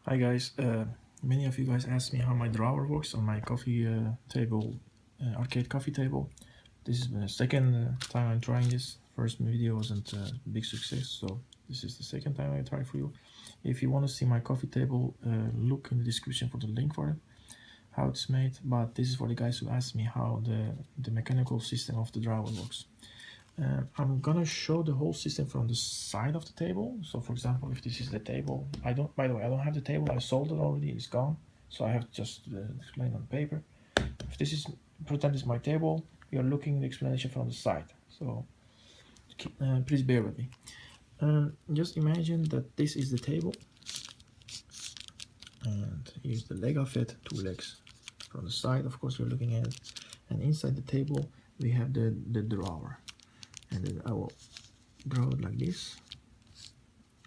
Hi guys, many of you guys asked me how my drawer works on my coffee table, arcade coffee table. This is the second time I'm trying this. First video wasn't a big success, so this is the second time I try for you. If you want to see my coffee table, look in the description for the link for it, how it's made. But this is for the guys who asked me how the mechanical system of the drawer works. I'm gonna show the whole system from the side of the table. So for example, if this is the table, by the way, I don't have the table, I sold it already, it's gone. So I have to just explain on paper. If this is, pretend this is my table, we are looking at the explanation from the side. So please bear with me. Just imagine that this is the table. And here's the leg of it, two legs from the side, of course, we're looking at it. And inside the table, we have the drawer. And then I will draw it like this.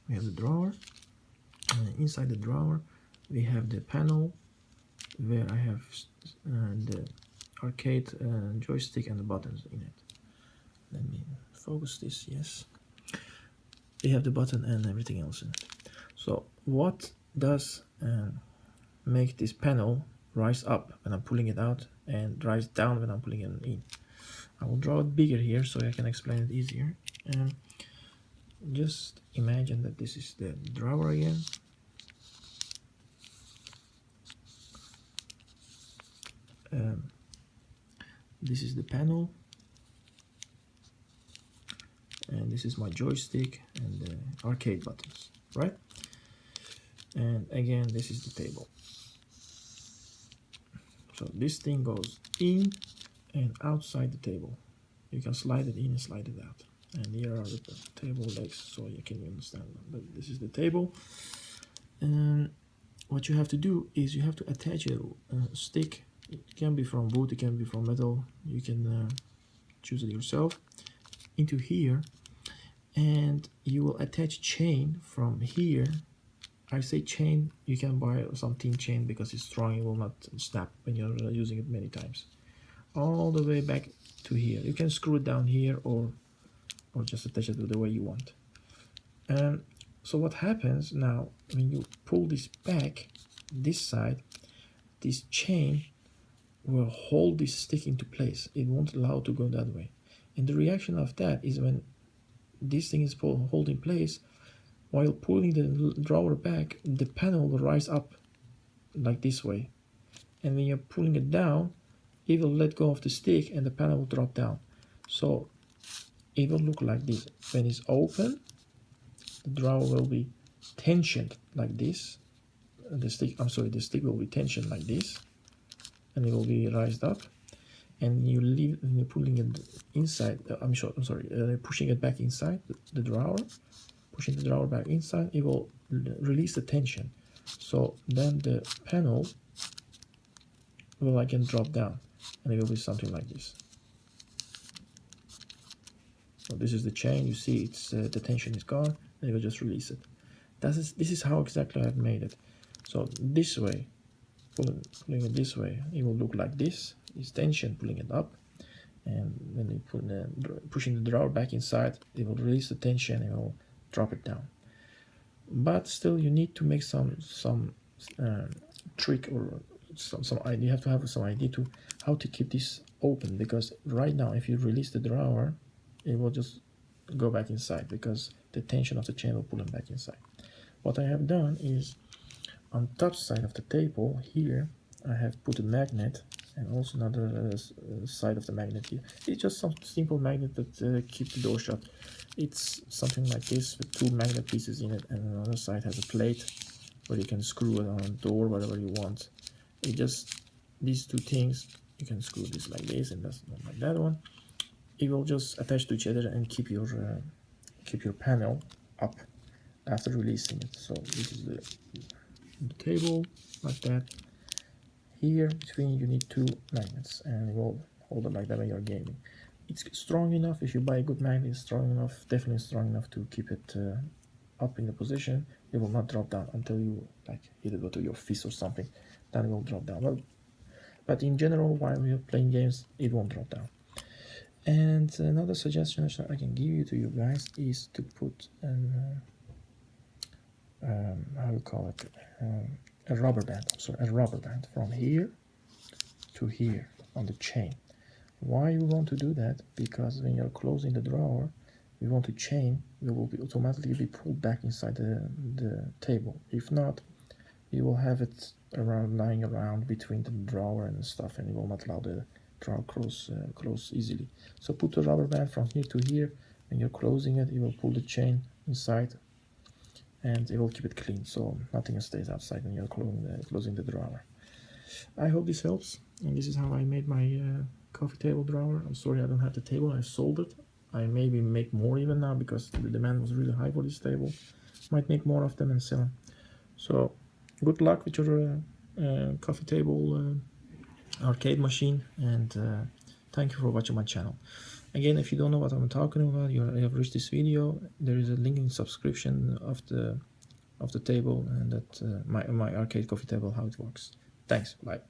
We have the drawer, and inside the drawer we have the panel where I have the arcade joystick and the buttons in it. Let me focus this. Yes, we have the button and everything else in it. So what does make this panel rise up when I'm pulling it out and rise down when I'm pulling it in? I will draw it bigger here so I can explain it easier. Just imagine that this is the drawer again. This is the panel, and this is my joystick and the arcade buttons, right? And again, this is the table. So this thing goes in and outside the table. You can slide it in and slide it out. And here are the table legs, so you can understand them. But this is the table. And what you have to do is you have to attach a stick. It can be from wood, it can be from metal. You can choose it yourself into here, and you will attach chain from here. I say chain, you can buy some thin chain because it's strong, it will not snap when you're using it many times. All the way back to here. You can screw it down here or just attach it the way you want. So what happens now when you pull this back, this side, this chain will hold this stick into place. It won't allow it to go that way. And the reaction of that is when this thing is held in place, while pulling the drawer back, the panel will rise up like this way. And when you're pulling it down, it will let go of the stick and the panel will drop down. So it will look like this. When it's open, the drawer will be tensioned like this. The stick will be tensioned like this, and it will be raised up. And you're pulling it inside. Pushing it back inside the drawer. Pushing the drawer back inside, it will release the tension. So then the panel will again drop down, and it will be something like this. So this is the chain. You see, it's the tension is gone, and it will just release it. This is how exactly I've made it. So this way, pulling it this way, it will look like this. It's tension pulling it up, and when you pushing the drawer back inside, it will release the tension and it will drop it down. But still, you need to make some trick or some idea. You have to have some idea to how to keep this open, because right now if you release the drawer, it will just go back inside because the tension of the chain will pull them back inside. What I have done is on top side of the table here, I have put a magnet and also another side of the magnet here. It's just some simple magnet that keeps the door shut. It's something like this with two magnet pieces in it, and another side has a plate where you can screw it on a door, whatever you want. It just, these two things, you can screw this like this and that's not like that one. It will just attach to each other and keep your panel up after releasing it. So this is the table like that. Here between you need two magnets, and it will hold it like that when you're gaming. It's strong enough. If you buy a good magnet, it's strong enough, definitely strong enough to keep it up in the position. It will not drop down until you like hit it with your fist or something. Then it will drop down. Well, but in general, while you're playing games, it won't drop down. And another suggestion I can give you to you guys is to put how you call it, a rubber band. I'm sorry, a rubber band from here to here on the chain. Why you want to do that? Because when you're closing the drawer, you want to chain, you will be automatically be pulled back inside the table. If not, you will have it around lying around between the drawer and stuff, and it will not allow the drawer close easily. So put the rubber band from here to here. When you're closing it, you will pull the chain inside, and it will keep it clean, so nothing stays outside when you're closing the drawer. I hope this helps, and this is how I made my coffee table drawer. I'm sorry I don't have the table, I sold it. I maybe make more even now because the demand was really high for this table. Might make more of them and sell them. So good luck with your coffee table arcade machine, and thank you for watching my channel. Again, if you don't know what I'm talking about, you have reached this video, there is a link in subscription of the table, and that my arcade coffee table, how it works. Thanks, bye.